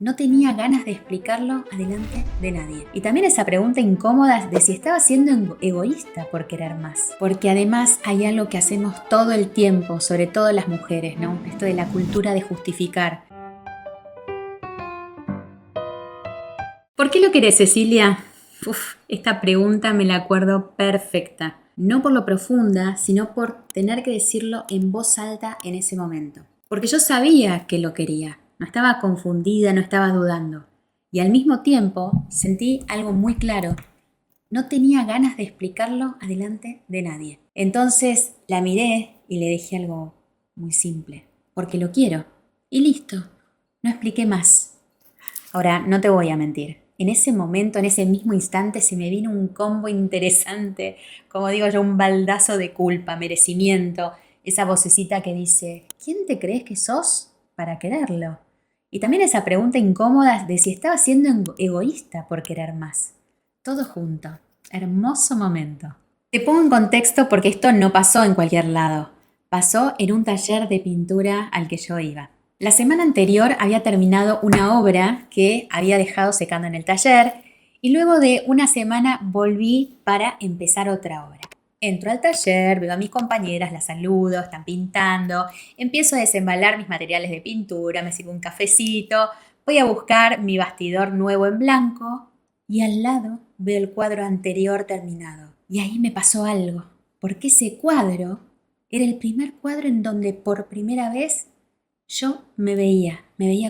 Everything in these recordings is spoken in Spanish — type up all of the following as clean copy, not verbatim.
No tenía ganas de explicarlo adelante de nadie. Y también esa pregunta incómoda de si estaba siendo egoísta por querer más. Porque además hay algo que hacemos todo el tiempo, sobre todo las mujeres, ¿no? Esto de la cultura de justificar. ¿Por qué lo querés, Cecilia? Esta pregunta me la acuerdo perfecta. No por lo profunda, sino por tener que decirlo en voz alta en ese momento. Porque yo sabía que lo quería. No estaba confundida, no estaba dudando. Y al mismo tiempo sentí algo muy claro. No tenía ganas de explicarlo adelante de nadie. Entonces la miré y le dije algo muy simple. Porque lo quiero. Y listo. No expliqué más. Ahora, no te voy a mentir. En ese momento, en ese mismo instante, se me vino un combo interesante, como digo yo, un baldazo de culpa, merecimiento, esa vocecita que dice, ¿quién te crees que sos para quererlo? Y también esa pregunta incómoda de si estaba siendo egoísta por querer más. Todo junto. Hermoso momento. Te pongo en contexto porque esto no pasó en cualquier lado. Pasó en un taller de pintura al que yo iba. La semana anterior había terminado una obra que había dejado secando en el taller y luego de una semana volví para empezar otra obra. Entro al taller, veo a mis compañeras, las saludo, están pintando, empiezo a desembalar mis materiales de pintura, me sirvo un cafecito, voy a buscar mi bastidor nuevo en blanco y al lado veo el cuadro anterior terminado. Y ahí me pasó algo, porque ese cuadro era el primer cuadro en donde por primera vez yo me veía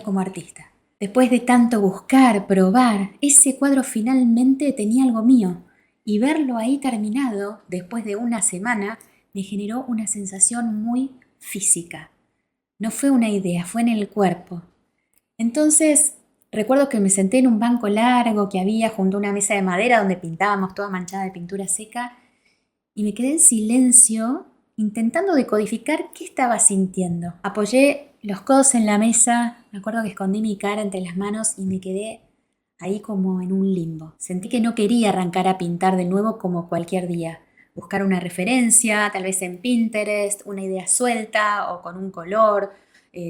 como artista. Después de tanto buscar, probar, ese cuadro finalmente tenía algo mío. Y verlo ahí terminado, después de una semana, me generó una sensación muy física. No fue una idea, fue en el cuerpo. Entonces, recuerdo que me senté en un banco largo que había junto a una mesa de madera donde pintábamos toda manchada de pintura seca y me quedé en silencio intentando decodificar qué estaba sintiendo. Apoyé los codos en la mesa, me acuerdo que escondí mi cara entre las manos y me quedé ahí como en un limbo. Sentí que no quería arrancar a pintar de nuevo como cualquier día. Buscar una referencia, tal vez en Pinterest, una idea suelta o con un color,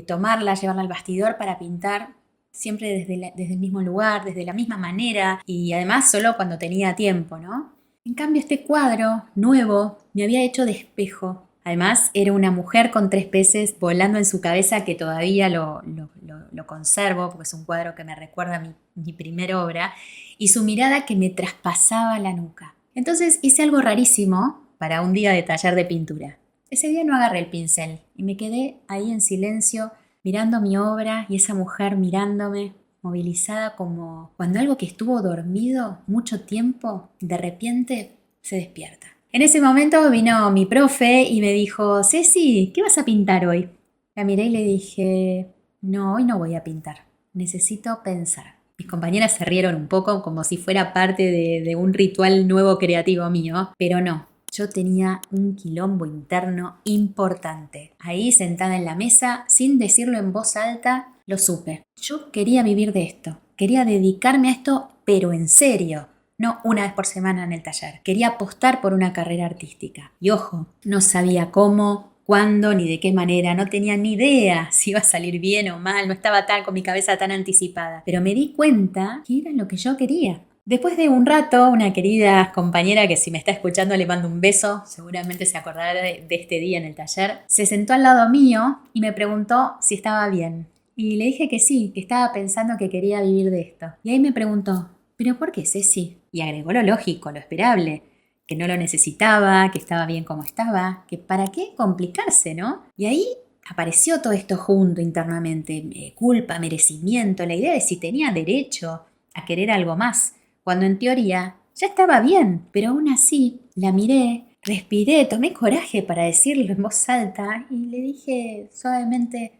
tomarla, llevarla al bastidor para pintar siempre desde el mismo lugar, desde la misma manera y además solo cuando tenía tiempo, ¿no? En cambio, este cuadro nuevo me había hecho de espejo. Además, era una mujer con 3 peces volando en su cabeza que todavía lo conservo porque es un cuadro que me recuerda a mi primera obra y su mirada que me traspasaba la nuca. Entonces hice algo rarísimo para un día de taller de pintura. Ese día no agarré el pincel y me quedé ahí en silencio mirando mi obra y esa mujer mirándome, movilizada como cuando algo que estuvo dormido mucho tiempo, de repente se despierta. En ese momento vino mi profe y me dijo, Ceci, ¿qué vas a pintar hoy? La miré y le dije, no, hoy no voy a pintar, necesito pensar. Mis compañeras se rieron un poco como si fuera parte de un ritual nuevo creativo mío, pero no. Yo tenía un quilombo interno importante. Ahí sentada en la mesa, sin decirlo en voz alta, lo supe. Yo quería vivir de esto. Quería dedicarme a esto, pero en serio. No una vez por semana en el taller. Quería apostar por una carrera artística. Y ojo, no sabía cómo, cuándo ni de qué manera. No tenía ni idea si iba a salir bien o mal. No estaba con mi cabeza tan anticipada. Pero me di cuenta que era lo que yo quería. Después de un rato, una querida compañera que si me está escuchando le mando un beso, seguramente se acordará de este día en el taller, se sentó al lado mío y me preguntó si estaba bien. Y le dije que sí, que estaba pensando que quería vivir de esto. Y ahí me preguntó, ¿pero por qué, Ceci? Y agregó lo lógico, lo esperable, que no lo necesitaba, que estaba bien como estaba, que para qué complicarse, ¿no? Y ahí apareció todo esto junto internamente, culpa, merecimiento, la idea de si tenía derecho a querer algo más, cuando en teoría ya estaba bien, pero aún así la miré, respiré, tomé coraje para decirlo en voz alta y le dije suavemente,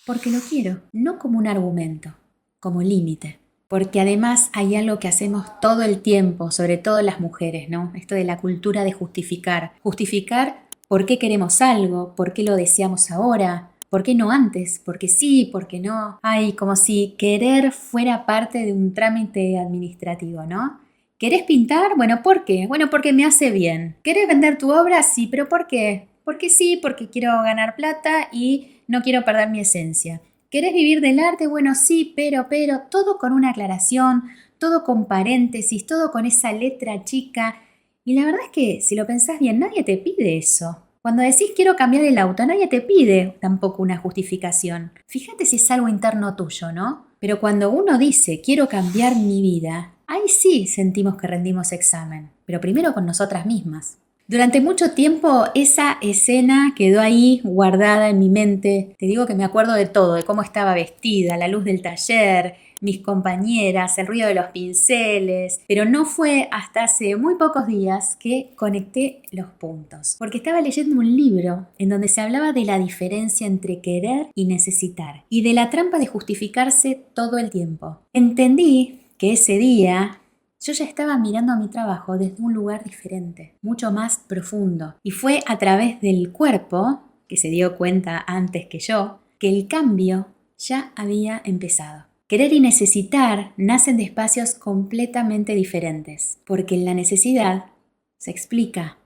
porque lo quiero, no como un argumento, como límite. Porque además hay algo que hacemos todo el tiempo, sobre todo las mujeres, ¿no? Esto de la cultura de justificar. Justificar por qué queremos algo, por qué lo deseamos ahora, por qué no antes, porque sí, porque no. Ay, como si querer fuera parte de un trámite administrativo, ¿no? ¿Querés pintar? Bueno, ¿por qué? Bueno, porque me hace bien. ¿Querés vender tu obra? Sí, pero ¿por qué? Porque sí, porque quiero ganar plata y no quiero perder mi esencia. ¿Querés vivir del arte? Bueno, sí, pero, todo con una aclaración, todo con paréntesis, todo con esa letra chica. Y la verdad es que, si lo pensás bien, nadie te pide eso. Cuando decís quiero cambiar el auto, nadie te pide tampoco una justificación. Fíjate si es algo interno tuyo, ¿no? Pero cuando uno dice quiero cambiar mi vida, ahí sí sentimos que rendimos examen, pero primero con nosotras mismas. Durante mucho tiempo esa escena quedó ahí guardada en mi mente. Te digo que me acuerdo de todo, de cómo estaba vestida, la luz del taller, mis compañeras, el ruido de los pinceles, pero no fue hasta hace muy pocos días que conecté los puntos, porque estaba leyendo un libro en donde se hablaba de la diferencia entre querer y necesitar, y de la trampa de justificarse todo el tiempo. Entendí que ese día yo ya estaba mirando mi trabajo desde un lugar diferente, mucho más profundo, y fue a través del cuerpo, que se dio cuenta antes que yo, que el cambio ya había empezado. Querer y necesitar nacen de espacios completamente diferentes, porque la necesidad se explica,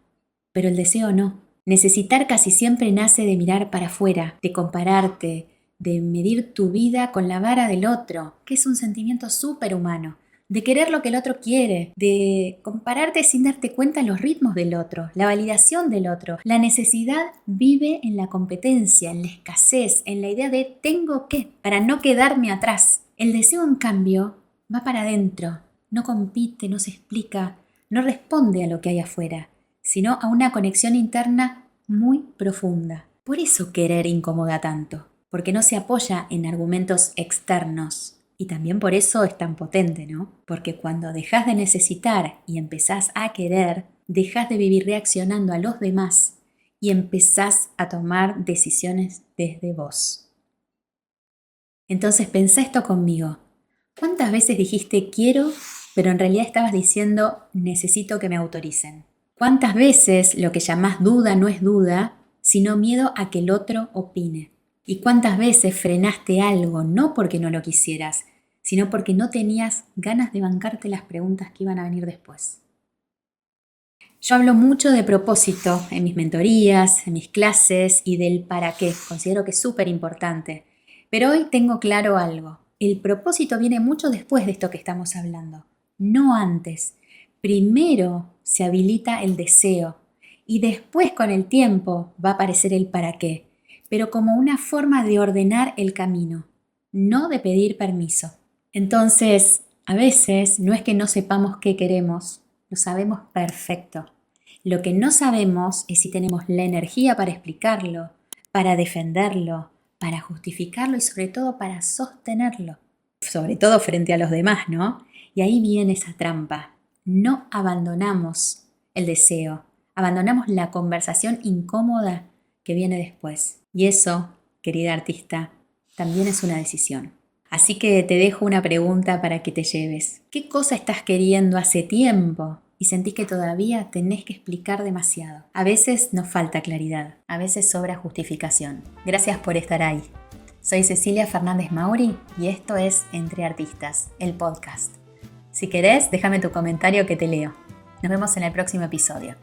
pero el deseo no. Necesitar casi siempre nace de mirar para afuera, de compararte, de medir tu vida con la vara del otro, que es un sentimiento súper humano, de querer lo que el otro quiere, de compararte sin darte cuenta los ritmos del otro, la validación del otro. La necesidad vive en la competencia, en la escasez, en la idea de tengo que, para no quedarme atrás. El deseo, en cambio, va para adentro, no compite, no se explica, no responde a lo que hay afuera, sino a una conexión interna muy profunda. Por eso querer incomoda tanto, porque no se apoya en argumentos externos. Y también por eso es tan potente, ¿no? Porque cuando dejas de necesitar y empezás a querer, dejas de vivir reaccionando a los demás y empezás a tomar decisiones desde vos. Entonces pensá esto conmigo. ¿Cuántas veces dijiste quiero, pero en realidad estabas diciendo necesito que me autoricen? ¿Cuántas veces lo que llamás duda no es duda, sino miedo a que el otro opine? ¿Y cuántas veces frenaste algo no porque no lo quisieras, sino porque no tenías ganas de bancarte las preguntas que iban a venir después? Yo hablo mucho de propósito en mis mentorías, en mis clases y del para qué. Considero que es súper importante. Pero hoy tengo claro algo. El propósito viene mucho después de esto que estamos hablando, no antes. Primero se habilita el deseo y después con el tiempo va a aparecer el para qué, pero como una forma de ordenar el camino, no de pedir permiso. Entonces, a veces no es que no sepamos qué queremos, lo sabemos perfecto. Lo que no sabemos es si tenemos la energía para explicarlo, para defenderlo, para justificarlo y sobre todo para sostenerlo. Sobre todo frente a los demás, ¿no? Y ahí viene esa trampa. No abandonamos el deseo, abandonamos la conversación incómoda que viene después. Y eso, querida artista, también es una decisión. Así que te dejo una pregunta para que te lleves. ¿Qué cosa estás queriendo hace tiempo y sentís que todavía tenés que explicar demasiado? A veces nos falta claridad, a veces sobra justificación. Gracias por estar ahí. Soy Cecilia Fernández Mauri y esto es Entre Artistas, el podcast. Si querés, déjame tu comentario que te leo. Nos vemos en el próximo episodio.